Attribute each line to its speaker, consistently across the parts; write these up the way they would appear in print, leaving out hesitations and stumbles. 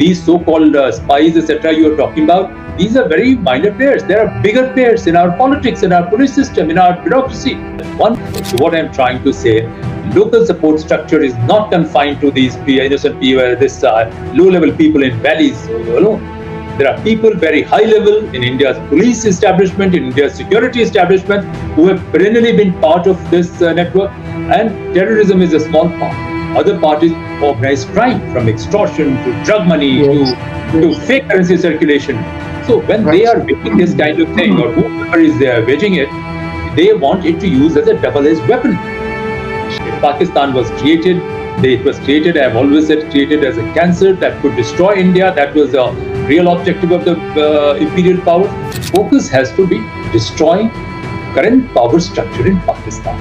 Speaker 1: these so-called spies, etc. you are talking about, these are very minor players. There are bigger players in our politics, in our police system, in our bureaucracy. What I'm trying to say, local support structure is not confined to these innocent people, this low-level people in valleys alone. There are people very high level in India's police establishment, in India's security establishment, who have perennially been part of this network. And terrorism is a small part. Other part is organized crime, from extortion to drug money to fake currency circulation. So when they are waging this kind of thing, or whoever is there waging it, they want it to use as a double-edged weapon. Pakistan was created, it was created, I have always said, created as a cancer that could destroy India. That was the real objective of the imperial power. Focus has to be destroying current power structure in Pakistan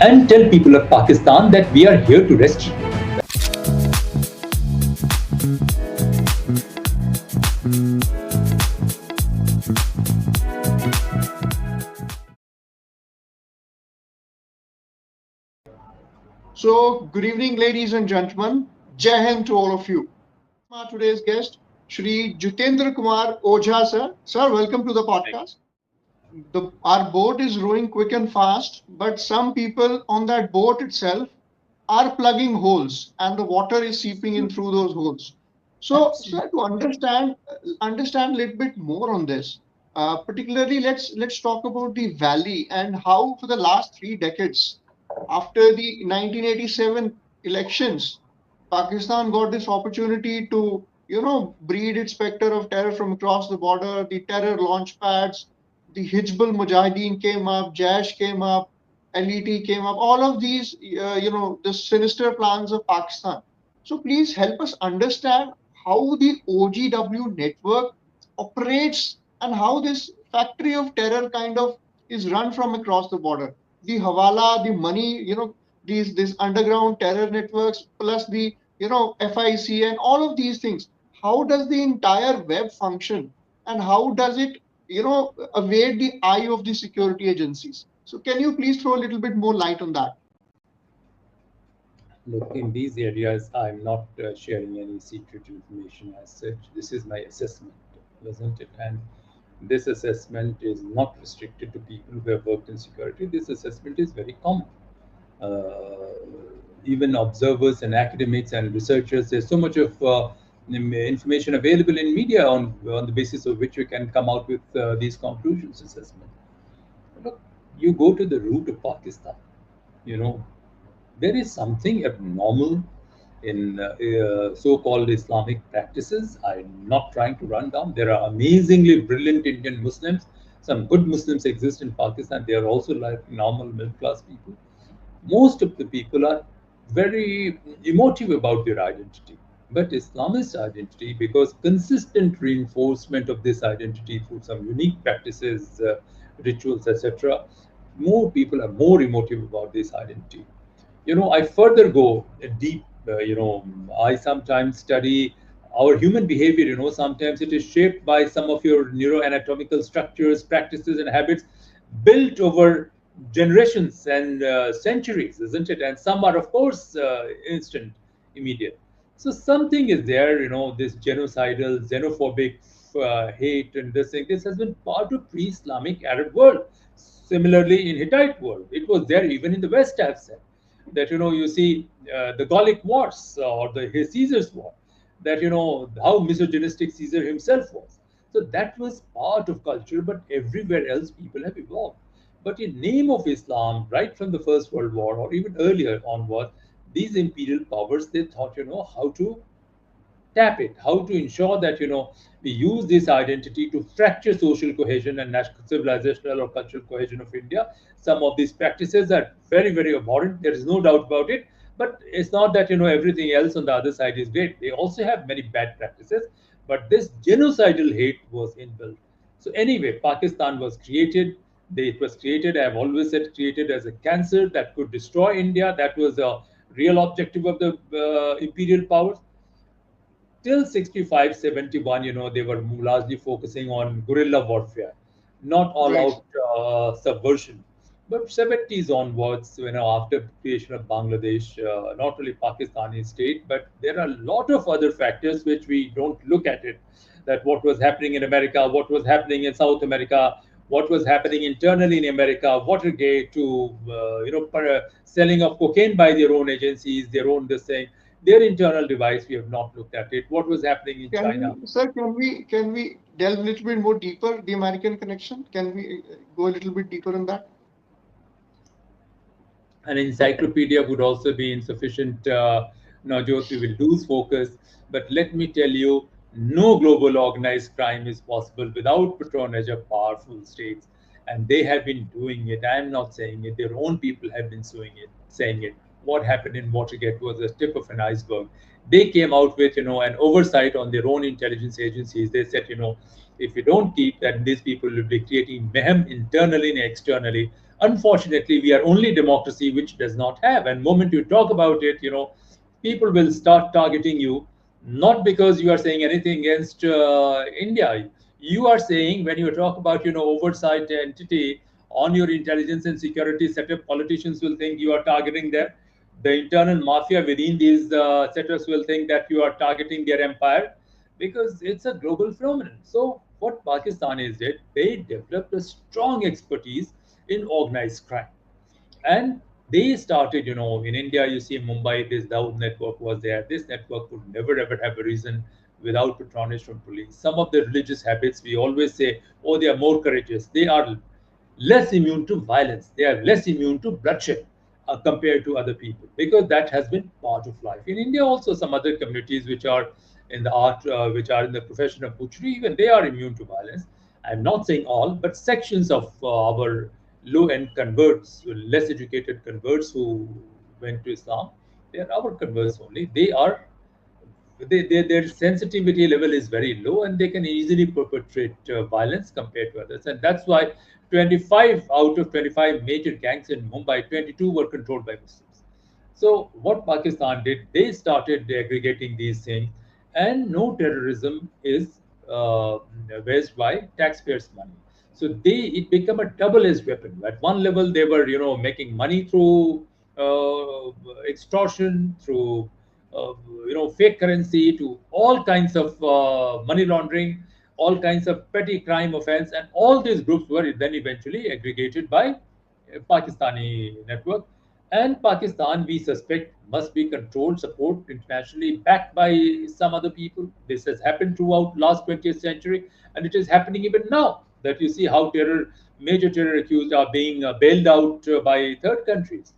Speaker 1: and tell people of Pakistan that we are here to rescue.
Speaker 2: So, good evening, ladies and gentlemen. Jai Hind to all of you. Today's guest, Shri Jitendra Kumar Ojha, sir. Sir, welcome to the podcast. Our boat is rowing quick and fast, but some people on that boat itself are plugging holes, and the water is seeping in through those holes. So, sir, to understand a little bit more on this, particularly let's talk about the valley and how for the last 3 decades, after the 1987 elections, Pakistan got this opportunity to, breed its specter of terror from across the border. The terror launch pads, the Hizbul Mujahideen came up, Jaish came up, LET came up. All of these, the sinister plans of Pakistan. So please help us understand how the OGW network operates and how this factory of terror kind of is run from across the border. The Hawala, the money, these underground terror networks, plus the, FIC and all of these things. How does the entire web function and how does it, evade the eye of the security agencies? So can you please throw a little bit more light on that?
Speaker 1: Look, in these areas, I'm not sharing any secret information as such. This is my assessment, isn't it? And this assessment is not restricted to people who have worked in security. This assessment is very common. Even observers and academics and researchers, there's so much of information available in media on the basis of which you can come out with these conclusions assessment. Look, you go to the root of Pakistan, there is something abnormal in so-called Islamic practices. I'm not trying to run down. There are amazingly brilliant Indian Muslims. Some good Muslims exist in Pakistan. They are also like normal middle-class people. Most of the people are very emotive about their identity. But Islamist identity, because consistent reinforcement of this identity through some unique practices, rituals, etc., more people are more emotive about this identity. I further go deep. I sometimes study our human behavior. Sometimes it is shaped by some of your neuroanatomical structures, practices, and habits built over generations and centuries, isn't it? And some are, of course, instant, immediate. So something is there, this genocidal, xenophobic hate and this thing. This has been part of pre-Islamic Arab world. Similarly, in Hittite world, it was there even in the West, I've said. That, you see the Gallic Wars or the Caesar's War, that, how misogynistic Caesar himself was. So that was part of culture, but everywhere else people have evolved. But in name of Islam, right from the First World War or even earlier onward, these imperial powers, they thought, how to tap it, how to ensure that, we use this identity to fracture social cohesion and national civilizational or cultural cohesion of India. Some of these practices are very, very abhorrent. There is no doubt about it. But it's not that, everything else on the other side is great. They also have many bad practices. But this genocidal hate was inbuilt. So anyway, Pakistan was created. It was created, I have always said, created as a cancer that could destroy India. That was the real objective of the imperial powers. Till 65, 71, they were largely focusing on guerrilla warfare, not all out subversion. But 70s onwards, after creation of Bangladesh, not only Pakistani state, but there are a lot of other factors which we don't look at it. That what was happening in America, what was happening in South America, what was happening internally in America, Watergate to selling of cocaine by their own agencies, their own this thing, their internal device. We have not looked at it. What was happening in China?
Speaker 2: Sir, can we delve a little bit more deeper the American connection? Can we go a little bit deeper on that?
Speaker 1: An encyclopedia would also be insufficient. Navjot, we will lose focus. But let me tell you, no global organized crime is possible without patronage of powerful states. And they have been doing it. I am not saying it. Their own people have been saying it. What happened in Watergate was a tip of an iceberg. They came out with, an oversight on their own intelligence agencies. They said, if you don't keep that, these people will be creating mayhem internally and externally. Unfortunately, we are only democracy which does not have. And moment you talk about it, people will start targeting you, not because you are saying anything against India. You are saying when you talk about, oversight entity on your intelligence and security setup, politicians will think you are targeting them. The internal mafia within these setups will think that you are targeting their empire because it's a global phenomenon. So what Pakistanis did, they developed a strong expertise in organized crime. And they started, in India, you see Mumbai, this Dawood network was there. This network would never ever have arisen without patronage from police. Some of the religious habits, we always say, oh, they are more courageous. They are less immune to violence. They are less immune to bloodshed compared to other people, because that has been part of life. In India, also some other communities which are in the art, which are in the profession of butchery, even they are immune to violence. I'm not saying all, but sections of our low-end converts, less educated converts who went to Islam, they are our converts only. Their sensitivity level is very low, and they can easily perpetrate violence compared to others. And that's why 25 out of 25 major gangs in Mumbai, 22 were controlled by Muslims. So what Pakistan did, they started aggregating these things, and no terrorism is waged by taxpayers' money. So it became a double-edged weapon. At one level, they were making money through extortion, through fake currency, to all kinds of money laundering, all kinds of petty crime offense, and all these groups were then eventually aggregated by Pakistani network. And Pakistan, we suspect, must be controlled, supported internationally, backed by some other people. This has happened throughout last 20th century, and it is happening even now. That you see how major terror accused are being bailed out by third countries.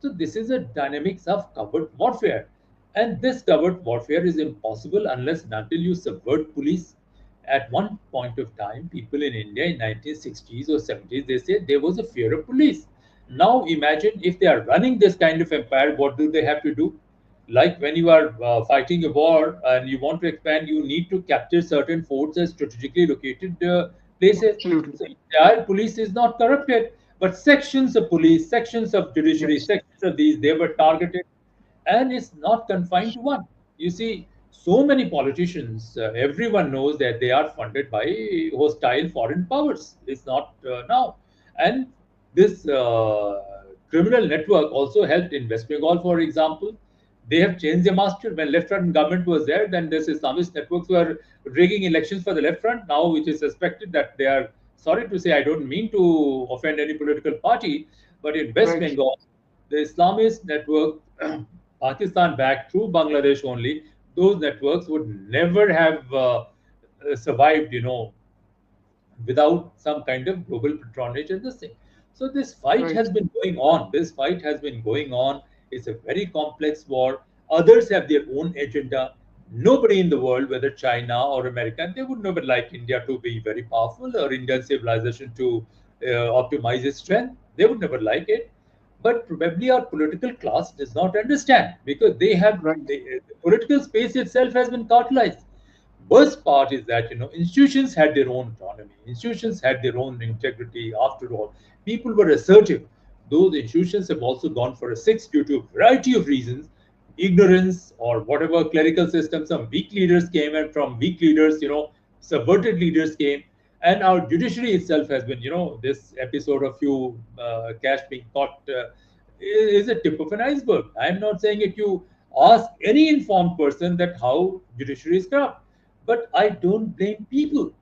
Speaker 1: So this is a dynamics of covert warfare. And this covert warfare is impossible unless and until you subvert police. At one point of time, people in India in 1960s or 70s, they said there was a fear of police. Now imagine if they are running this kind of empire, what do they have to do? Like when you are fighting a war and you want to expand, you need to capture certain forts as strategically located places.
Speaker 2: Absolutely.
Speaker 1: So entire police is not corrupted, but sections of police, sections of judiciary,
Speaker 2: Yes.
Speaker 1: sections of these, they were targeted, and it's not confined to one. You see, so many politicians, everyone knows that they are funded by hostile foreign powers. It's not now. And this criminal network also helped in West Bengal, for example. They have changed their master. When left front government was there, then this Islamist networks were rigging elections for the left front. Now it is suspected that they are, sorry to say, I don't mean to offend any political party, but in West
Speaker 2: Right.
Speaker 1: Bengal, the Islamist network, Pakistan backed through Bangladesh only, those networks would never have survived, without some kind of global patronage and this thing. So this fight
Speaker 2: Right.
Speaker 1: has been going on. This fight has been going on. It's a very complex war. Others have their own agenda. Nobody in the world, whether China or America, they would never like India to be very powerful or Indian civilization to optimize its strength. They would never like it. But probably our political class does not understand, because
Speaker 2: Right.
Speaker 1: the political space itself has been cartelized. Worst part is that institutions had their own autonomy, institutions had their own integrity. After all, people were assertive. Those institutions have also gone for a six due to a variety of reasons, ignorance or whatever, clerical system. Some weak leaders came, and from weak leaders, subverted leaders came. And our judiciary itself has been, this episode of you cash being caught is a tip of an iceberg. I'm not saying it. You ask any informed person that how judiciary is corrupt, but I don't blame people,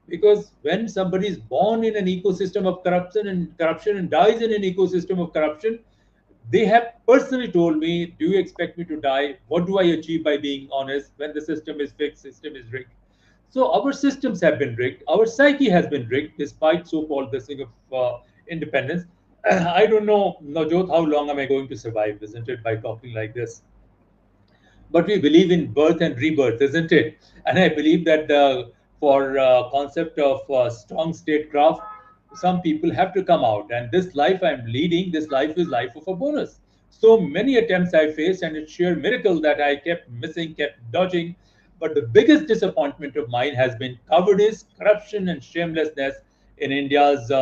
Speaker 1: because when somebody is born in an ecosystem of corruption and dies in an ecosystem of corruption, they have personally told me, do you expect me to die? What do I achieve by being honest when the system is fixed, system is rigged? So our systems have been rigged. Our psyche has been rigged, despite so-called blessing of independence. I don't know, Navjot, how long am I going to survive, isn't it, by talking like this? But we believe in birth and rebirth, isn't it? And I believe that for concept of strong statecraft, some people have to come out. And this life I'm leading, this life is life of a bonus. So many attempts I faced, and it's sheer miracle that I kept missing, kept dodging. But the biggest disappointment of mine has been cowardice, corruption, and shamelessness in India's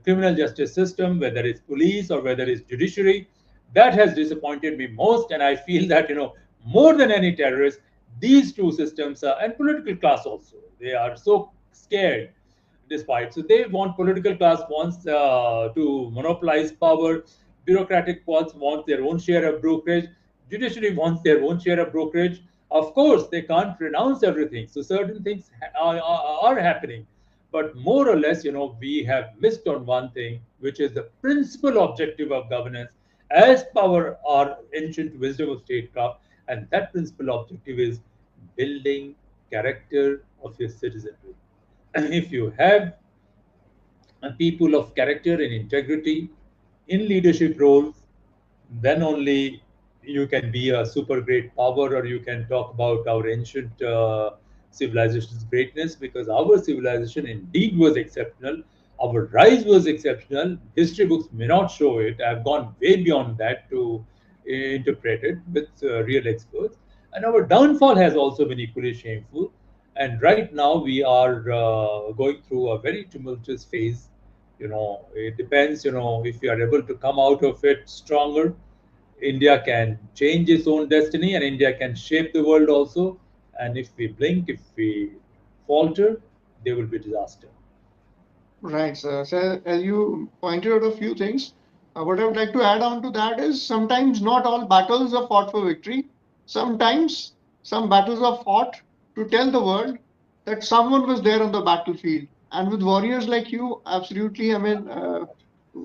Speaker 1: criminal justice system, whether it's police or whether it's judiciary. That has disappointed me most, and I feel that, more than any terrorist, these two systems and political class also, they are so scared, despite. So they want, political class wants to monopolize power, bureaucratic class wants their own share of brokerage, judiciary wants their own share of brokerage. Of course, they can't renounce everything, so certain things are happening. But more or less, we have missed on one thing, which is the principal objective of governance as per our ancient wisdom of statecraft. And that principal objective is building character of your citizenry. And if you have people of character and integrity in leadership roles, then only you can be a super great power, or you can talk about our ancient civilization's greatness, because our civilization indeed was exceptional. Our rise was exceptional. History books may not show it. I've gone way beyond that to interpret it with real experts. And our downfall has also been equally shameful. And right now we are going through a very tumultuous phase. It depends, if we are able to come out of it stronger, India can change its own destiny, and India can shape the world also. And if we blink, if we falter, there will be disaster.
Speaker 2: Right, sir. So, as you pointed out a few things, what I would like to add on to that is sometimes not all battles are fought for victory. Sometimes some battles are fought to tell the world that someone was there on the battlefield. And with warriors like you, absolutely, I mean,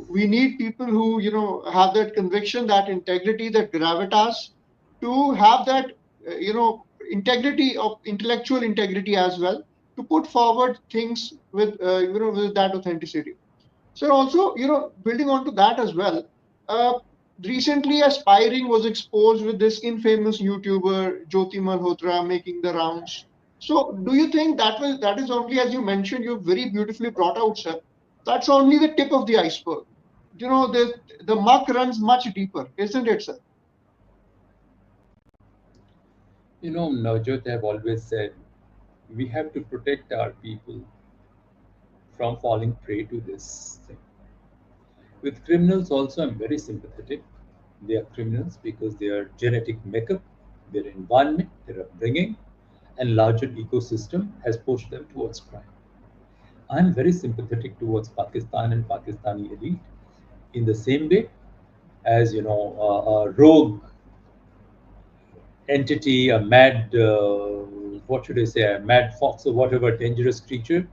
Speaker 2: we need people who, have that conviction, that integrity, that gravitas, to have that, integrity of intellectual integrity as well, to put forward things with with that authenticity. So also, building on to that as well, uh, recently aspiring was exposed with this infamous YouTuber Jyoti Malhotra making the rounds. So do you think that is only, as you mentioned, you very beautifully brought out, sir, that's only the tip of the iceberg? The muck runs much deeper, isn't it, sir?
Speaker 1: Navjot have always said we have to protect our people from falling prey to this thing. With criminals also, I'm very sympathetic. They are criminals because their genetic makeup, their environment, their upbringing, and larger ecosystem has pushed them towards crime. I'm very sympathetic towards Pakistan and Pakistani elite in the same way as, a rogue entity, a mad, what should I say, a mad fox or whatever dangerous creature,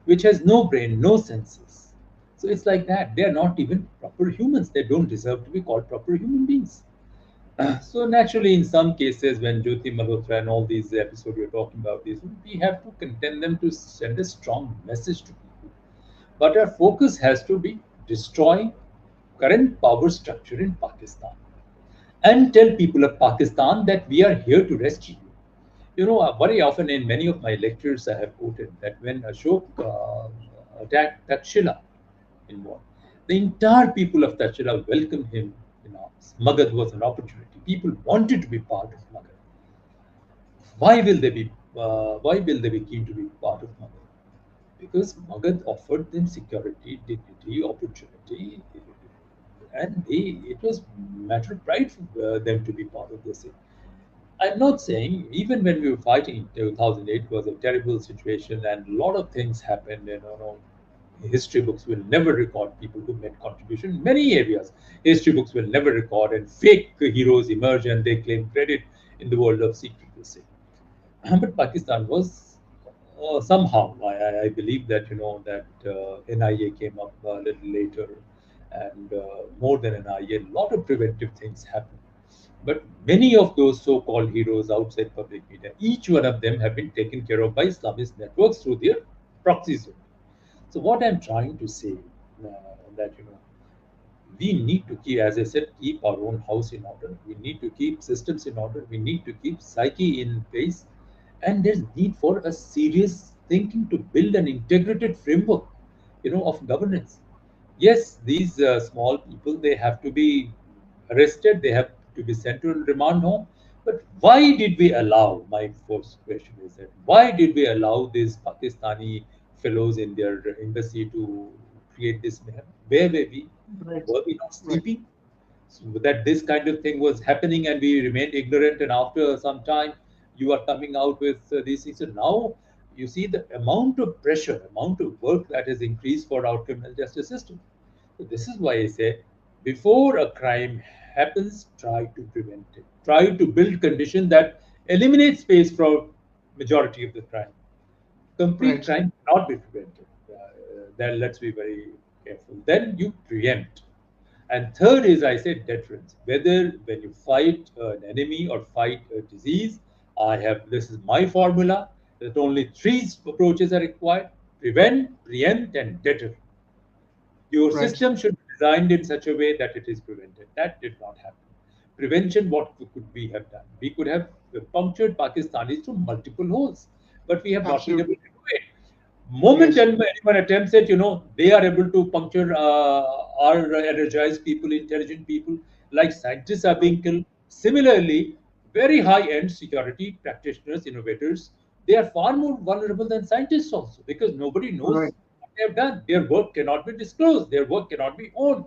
Speaker 1: which has no brain, no senses. So it's like that. They are not even proper humans. They don't deserve to be called proper human beings. So naturally, in some cases, when Jyoti Malhotra and all these episodes you're talking about, these, we have to contend them to send a strong message to people. But our focus has to be destroying current power structure in Pakistan and tell people of Pakistan that we are here to rescue you. Very often in many of my lectures, I have quoted that when Ashok attacked Takshila in war, the entire people of Takshila welcomed him in arms. Magad was an opportunity. People wanted to be part of Magad. Why will they be? Why will they be keen to be part of Magad? Because Magad offered them security, dignity, opportunity, and it was matter of pride for them to be part of this. I'm not saying even when we were fighting in 2008 was a terrible situation and a lot of things happened. History books will never record people who made contribution in many areas. History books will never record, and fake heroes emerge and they claim credit in the world of secrecy. But Pakistan was somehow, I believe that NIA came up a little later, and more than NIA, a lot of preventive things happened. But many of those so-called heroes outside public media, each one of them have been taken care of by Islamist networks through their proxies. So what I'm trying to say uh, that we need to keep, as I said, keep our own house in order. We need to keep systems in order. We need to keep psyche in place, and there's need for a serious thinking to build an integrated framework, of governance. Yes, these small people, they have to be arrested. They have to be sent to a remand home. But why did we allow? My first question is that why did we allow these Pakistani fellows in their embassy to create this mayhem? Where were we?
Speaker 2: Right.
Speaker 1: Were we not
Speaker 2: Right.
Speaker 1: sleeping? So that this kind of thing was happening and we remained ignorant, and after some time you are coming out with these things. So now you see the amount of pressure, amount of work that has increased for our criminal justice system. So this is why I say, before a crime happens, try to prevent it. Try to build conditions that eliminate space for majority of the crime. Complete
Speaker 2: Right.
Speaker 1: crime cannot be prevented. Then let's be very careful. Then you preempt. And third is, I said, deterrence. Whether when you fight an enemy or fight a disease, this is my formula, that only three approaches are required: prevent, preempt, and deter. Your
Speaker 2: Right.
Speaker 1: system should be designed in such a way that it is prevented. That did not happen. Prevention, what could we have done? We could have punctured Pakistanis through multiple holes, but we have not been able
Speaker 2: Absolutely.
Speaker 1: to do it. Moment
Speaker 2: Yes.
Speaker 1: anyone attempts it, they are able to puncture our energized people, intelligent people, like scientists are
Speaker 2: Right.
Speaker 1: being killed. Similarly, very high-end security practitioners, innovators, they are far more vulnerable than scientists also, because nobody
Speaker 2: Right.
Speaker 1: knows what they have done. Their work cannot be disclosed. Their work cannot be owned,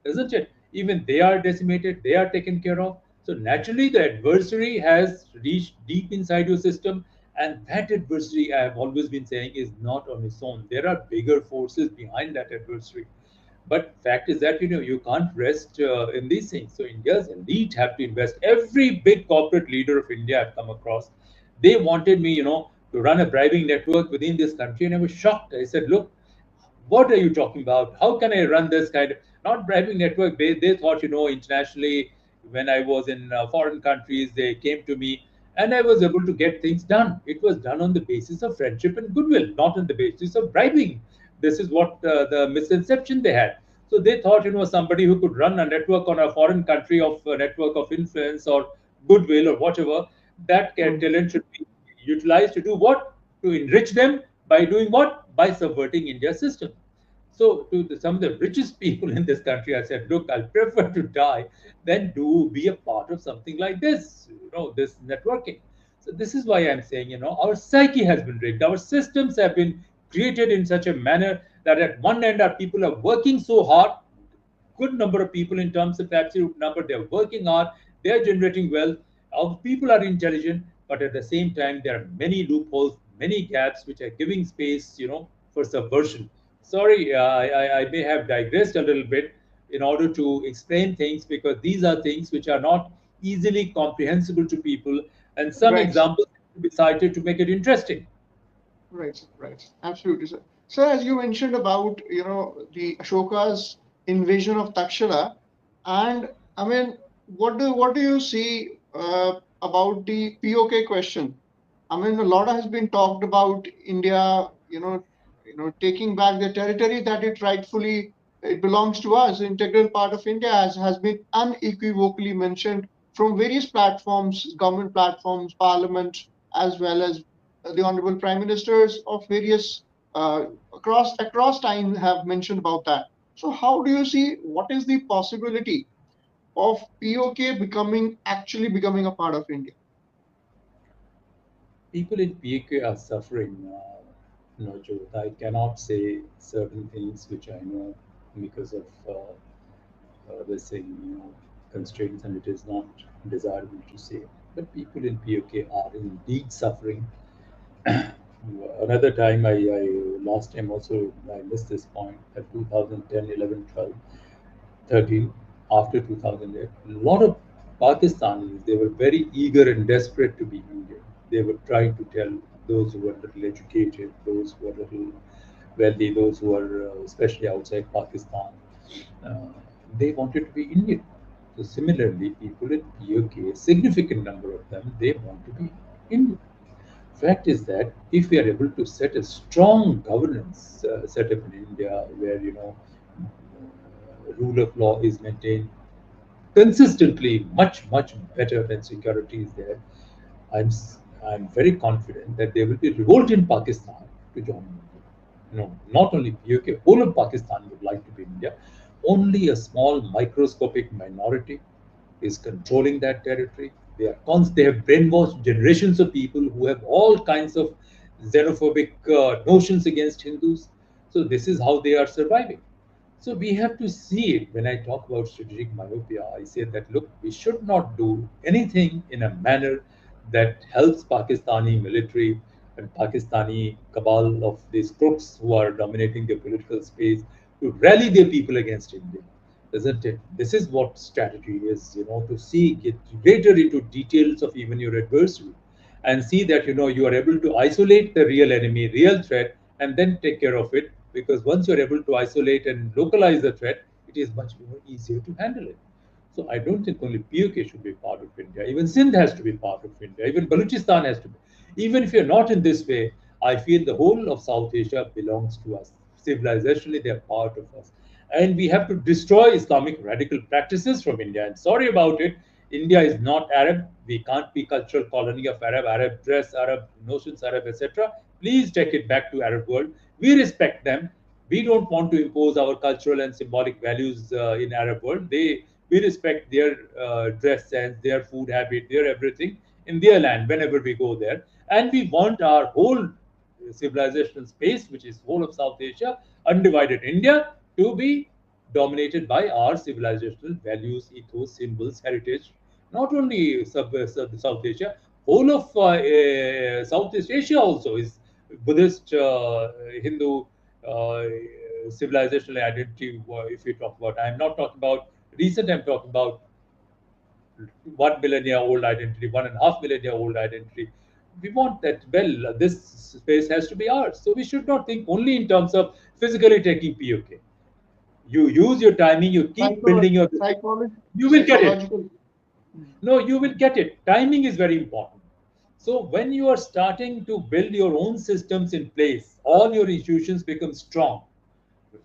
Speaker 1: isn't it? Even they are decimated. They are taken care of. So naturally, the adversary has reached deep inside your system, and that adversary, I have always been saying, is not on its own. There are bigger forces behind that adversary. But fact is that you can't rest in these things. So India's elite have to invest. Every big corporate leader of India I've come across, they wanted me, to run a bribing network within this country, and I was shocked. I said, look, what are you talking about? How can I run this kind of not bribing network? They thought, internationally, when I was in foreign countries, they came to me and I was able to get things done. It was done on the basis of friendship and goodwill, not on the basis of bribing. This is what the misconception they had. So they thought, somebody who could run a network on a foreign country of a network of influence or goodwill or whatever, that
Speaker 2: Mm.
Speaker 1: talent should be utilized to do what? To enrich them by doing what? By subverting India's system. So to some of the richest people in this country, I said, look, I'll prefer to die than do be a part of something like this, this networking. So this is why I'm saying, our psyche has been rigged. Our systems have been created in such a manner that at one end our people are working so hard, good number of people in terms of absolute number, they're working hard, they're generating wealth. Our people are intelligent, but at the same time, there are many loopholes, many gaps which are giving space, for subversion. Sorry, I may have digressed a little bit in order to explain things, because these are things which are not easily comprehensible to people, and some
Speaker 2: Right.
Speaker 1: examples to be cited to make it interesting.
Speaker 2: Right. Right. Absolutely, sir. So as you mentioned about, the Ashoka's invasion of Takshila, and I mean, what do you see about the POK question? I mean, a lot has been talked about India, taking back the territory that it belongs to us, integral part of India, as has been unequivocally mentioned from various platforms, government platforms, parliament, as well as the honorable prime ministers of various across time have mentioned about that. So, how do you see what is the possibility of POK actually becoming a part of India?
Speaker 1: People in PK are suffering. Navjot. I cannot say certain things which I know because of this thing, constraints, and it is not desirable to say. But people in POK are indeed suffering. Another time, last time also, I missed this point, at 2010, 11, 12, 13, after 2008, a lot of Pakistanis, they were very eager and desperate to be Indian. They were trying to tell those who were little educated, those who were little wealthy, those who were especially outside Pakistan, uh, they wanted to be Indian. So similarly, people in POK, a significant number of them, they want to be Indian. Fact is that if we are able to set a strong governance setup in India, where rule of law is maintained consistently, much better when security is there, I'm I'm very confident that there will be revolt in Pakistan to join India. Not only POK, whole of Pakistan would like to be India. Only a small microscopic minority is controlling that territory. They have brainwashed generations of people who have all kinds of xenophobic notions against Hindus. So this is how they are surviving. So we have to see it. When I talk about strategic myopia, I say that look, we should not do anything in a manner that helps Pakistani military and Pakistani cabal of these crooks who are dominating the political space to rally their people against India, isn't it? This is what strategy is, to see, get greater into details of even your adversary and see that, you are able to isolate the real enemy, real threat, and then take care of it. Because once you're able to isolate and localize the threat, it is much more easier to handle it. So I don't think only POK should be part of India. Even Sindh has to be part of India. Even Balochistan has to be. Even if you're not in this way, I feel the whole of South Asia belongs to us. Civilizationally, they are part of us. And we have to destroy Islamic radical practices from India. And sorry about it, India is not Arab. We can't be cultural colony of Arab dress, Arab notions, Arab, etc. Please take it back to Arab world. We respect them. We don't want to impose our cultural and symbolic values in Arab world. We respect their dress sense, their food habit, their everything in their land whenever we go there. And we want our whole civilizational space, which is whole of South Asia, undivided India, to be dominated by our civilizational values, ethos, symbols, heritage. Not only South Asia, whole of Southeast Asia also is Buddhist, Hindu, civilizational identity. If we talk about, I'm not talking about recent. I'm talking about 1 millennia old identity, 1.5 millennia old identity. We want that, well, this space has to be ours. So we should not think only in terms of physically taking POK. You use your timing, you keep building your. You will get it. No, you will get it. Timing is very important. So when you are starting to build your own systems in place, all your institutions become strong.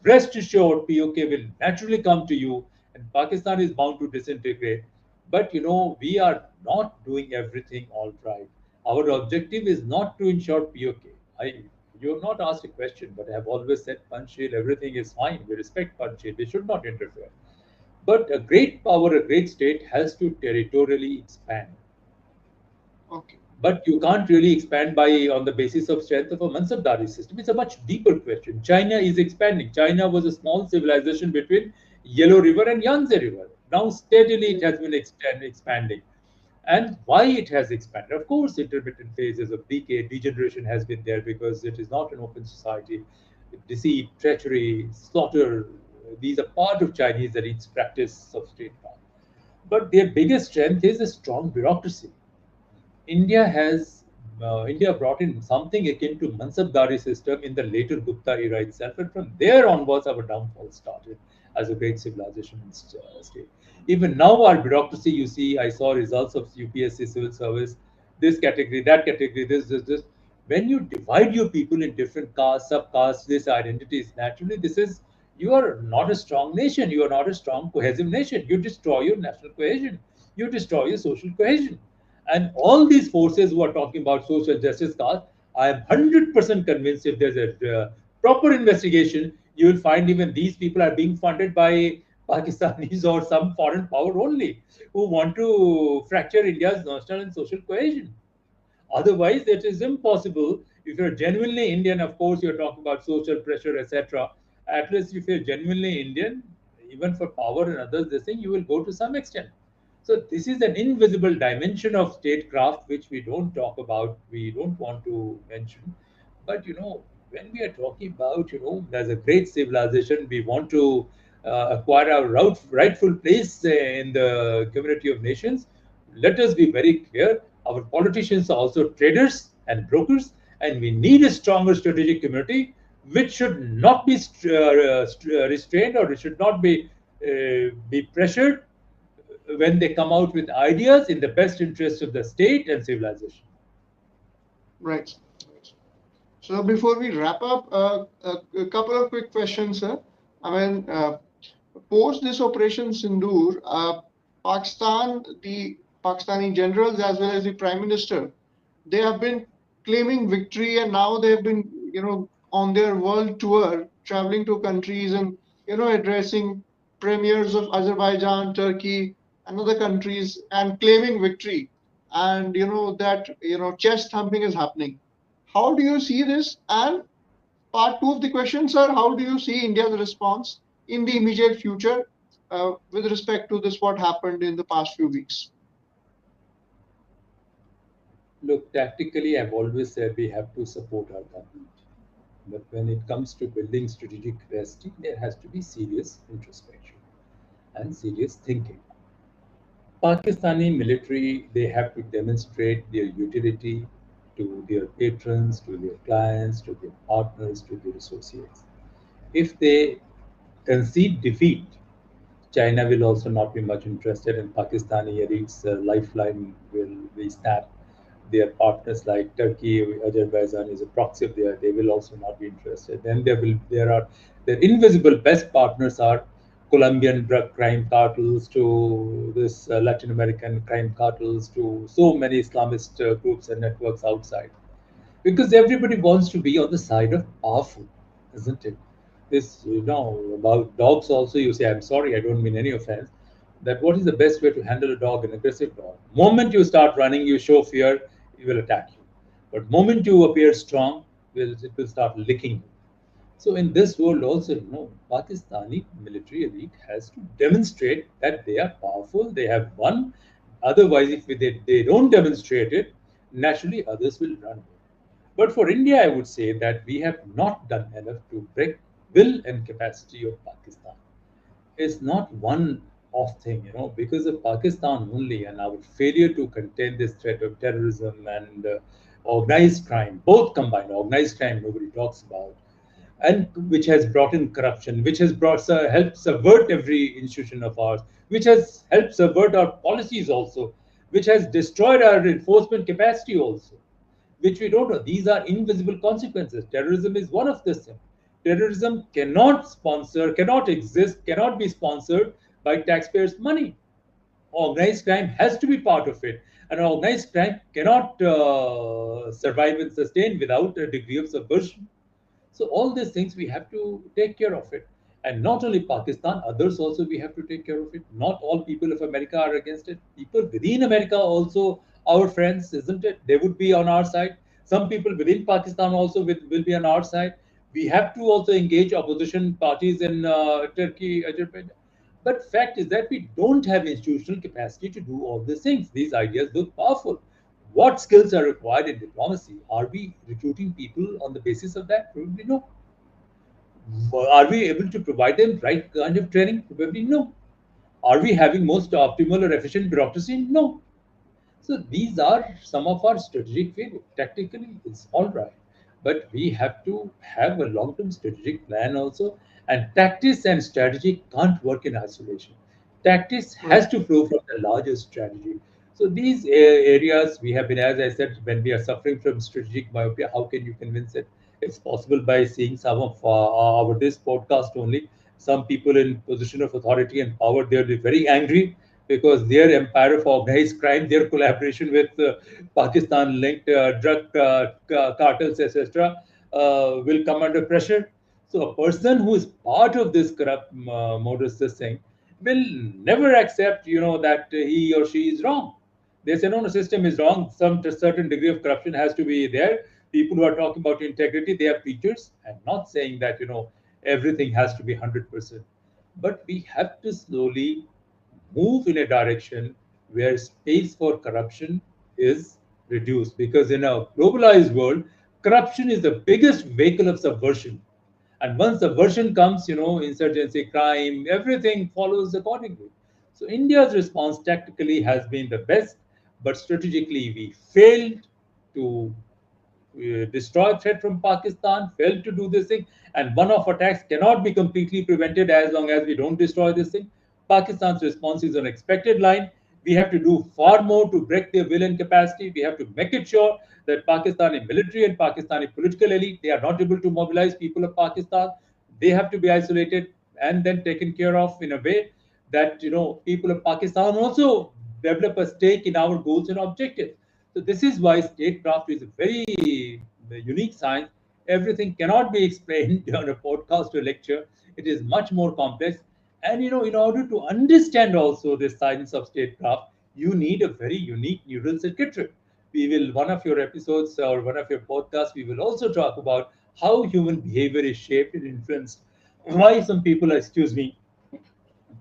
Speaker 1: Rest assured, POK will naturally come to you, and Pakistan is bound to disintegrate. But we are not doing everything all right. Our objective is not to ensure POK. You have not asked a question, but I have always said Panchsheel, everything is fine. We respect Panchsheel. We should not interfere. But a great power, a great state has to territorially expand.
Speaker 2: Okay.
Speaker 1: But you can't really expand by on the basis of strength of a Mansabdari system. It's a much deeper question. China is expanding. China was a small civilization between Yellow River and Yangtze River. Now steadily it has been expanding. And why it has expanded? Of course, intermittent phases of decay, degeneration has been there because it is not an open society. Deceit, treachery, slaughter, these are part of Chinese elite's practice of statecraft. But their biggest strength is a strong bureaucracy. India brought in something akin to Mansabdari system in the later Gupta era itself, and from there onwards our downfall started as a great civilization and state. Even now, our bureaucracy, you see, I saw results of UPSC civil service, this category, that category, this. When you divide your people in different castes, subcastes, these identities, naturally, you are not a strong nation. You are not a strong, cohesive nation. You destroy your national cohesion. You destroy your social cohesion. And all these forces who are talking about social justice cause, I am 100% convinced if there's a proper investigation, you will find even these people are being funded by Pakistanis or some foreign power only who want to fracture India's national and social cohesion. Otherwise, it is impossible. If you're genuinely Indian, of course, you're talking about social pressure, etc. At least if you're genuinely Indian, even for power and others, this thing, you will go to some extent. So this is an invisible dimension of statecraft which we don't talk about, we don't want to mention. But when we are talking about, there's a great civilization, we want to acquire our rightful place in the community of nations. Let us be very clear. Our politicians are also traders and brokers, and we need a stronger strategic community, which should not be restrained, or it should not be pressured when they come out with ideas in the best interest of the state and civilization.
Speaker 2: Right. So before we wrap up, a couple of quick questions, sir. I mean, post this Operation Sindoor, Pakistan, the Pakistani generals as well as the Prime Minister, they have been claiming victory, and now they have been, on their world tour, traveling to countries and, addressing premiers of Azerbaijan, Turkey, and other countries, and claiming victory. And that chest thumping is happening. How do you see this? And part two of the question, sir, how do you see India's response in the immediate future with respect to this, what happened in the past few weeks?
Speaker 1: Look, tactically, I've always said we have to support our government. But when it comes to building strategic capacity, there has to be serious introspection and serious thinking. Pakistani military, they have to demonstrate their utility to their patrons, to their clients, to their partners, to their associates. If they concede defeat, China will also not be much interested, and Pakistani elite's lifeline will be snapped. Their partners like Turkey, Azerbaijan is a proxy of there. They will also not be interested. Then there are their invisible best partners are Colombian drug crime cartels to this Latin American crime cartels to so many Islamist groups and networks outside, because everybody wants to be on the side of powerful, isn't it? This, about dogs also, you say, I'm sorry, I don't mean any offense, that what is the best way to handle a dog, an aggressive dog? Moment you start running, you show fear, it will attack you. But moment you appear strong, it will start licking you. So in this world also, Pakistani military elite has to demonstrate that they are powerful, they have won. Otherwise, if they don't demonstrate it, naturally others will run. But for India, I would say that we have not done enough to break will and capacity of Pakistan. It's not one off thing, because of Pakistan only and our failure to contain this threat of terrorism and organized crime, both combined, organized crime nobody talks about, and which has brought in corruption, which has helped subvert every institution of ours, which has helped subvert our policies also, which has destroyed our enforcement capacity also, which we don't know. These are invisible consequences. Terrorism is one of this. Terrorism cannot exist, cannot be sponsored by taxpayers' money. Organized crime has to be part of it. And organized crime cannot survive and sustain without a degree of subversion. So all these things we have to take care of it. And not only Pakistan, others also we have to take care of it. Not all people of America are against it. People within America also, our friends, isn't it? They would be on our side. Some people within Pakistan also will be on our side. We have to also engage opposition parties in Turkey, Azerbaijan. But fact is that we don't have institutional capacity to do all these things. These ideas look powerful. What skills are required in diplomacy? Are we recruiting people on the basis of that? Probably no. Are we able to provide them right kind of training? Probably no. Are we having most optimal or efficient bureaucracy? No. So these are some of our strategic failures. Tactically, it's all right, but we have to have a long-term strategic plan also. And tactics and strategy can't work in isolation. Tactics has to flow from the larger strategy. So these areas we have been, as I said, when we are suffering from strategic myopia, how can you convince it? It's possible by seeing some of our this podcast only. Some people in position of authority and power, they'll be very angry because their empire of organized crime, their collaboration with Pakistan-linked drug cartels, etc., will come under pressure. So a person who is part of this corrupt modus, this thing, will never accept, that he or she is wrong. They say, no, the system is wrong. Some certain degree of corruption has to be there. People who are talking about integrity, they are preachers. I'm not saying that, everything has to be 100%. But we have to slowly move in a direction where space for corruption is reduced. Because in a globalized world, corruption is the biggest vehicle of subversion. And once subversion comes, insurgency, crime, everything follows accordingly. So India's response tactically has been the best, but strategically we failed to destroy threat from Pakistan, failed to do this thing, and one-off attacks cannot be completely prevented as long as we don't destroy this thing. Pakistan's response is an expected line. We have to do far more to break their will and capacity. We have to make it sure that Pakistani military and Pakistani political elite, they are not able to mobilize people of Pakistan. They have to be isolated and then taken care of in a way that people of Pakistan also develop a stake in our goals and objectives. So this is why statecraft is a very unique science. Everything cannot be explained on a podcast or lecture. It is much more complex. And in order to understand also the science of statecraft, you need a very unique neural circuitry. We will, one of your episodes or one of your podcasts, we will also talk about how human behavior is shaped and influenced. Why some people are, excuse me,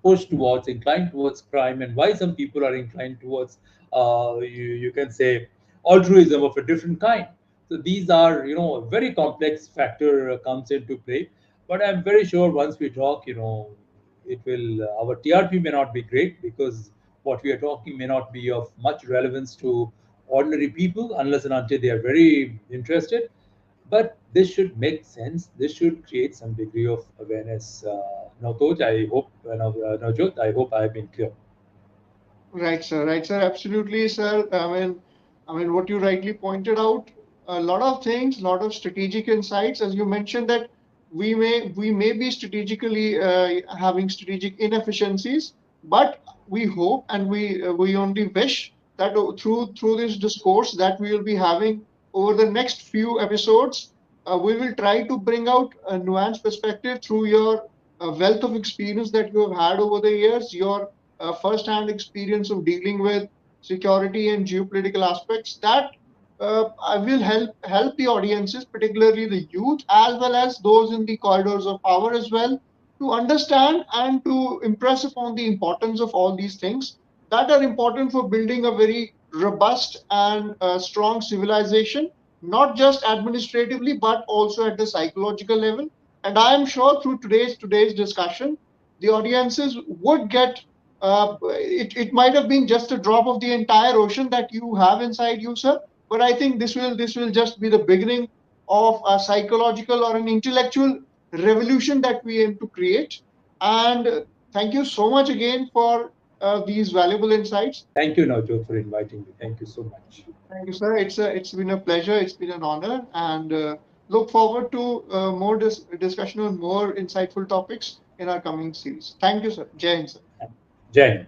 Speaker 1: pushed towards, inclined towards crime, and why some people are inclined towards, you can say, altruism of a different kind. So these are, a very complex factor comes into play. But I'm very sure once we talk, it will, our TRP may not be great because what we are talking may not be of much relevance to ordinary people unless and until they are very interested. But this should make sense. This should create some degree of awareness. Navjot, I hope, Navjot, I hope I have been clear.
Speaker 2: Right, sir. Right, sir. Absolutely, sir. I mean, what you rightly pointed out, a lot of things, a lot of strategic insights, as you mentioned that we may be strategically having strategic inefficiencies, but we hope and we only wish that through this discourse that we will be having over the next few episodes, we will try to bring out a nuanced perspective through your wealth of experience that you have had over the years, your first-hand experience of dealing with security and geopolitical aspects that I will help the audiences, particularly the youth, as well as those in the corridors of power as well, to understand and to impress upon the importance of all these things that are important for building a very robust and strong civilization, not just administratively but also at the psychological level. And I am sure through today's discussion, the audiences would get it might have been just a drop of the entire ocean that you have inside you, sir. But I think this will just be the beginning of a psychological or an intellectual revolution that we aim to create. And thank you so much again for these valuable insights.
Speaker 1: Thank you, Navjot, for inviting me. Thank you so much.
Speaker 2: Thank you, sir. It's been a pleasure. It's been an honor, and look forward to more discussion on more insightful topics in our coming series. Thank you, sir. Jai Hind, sir.
Speaker 1: Jai Hind.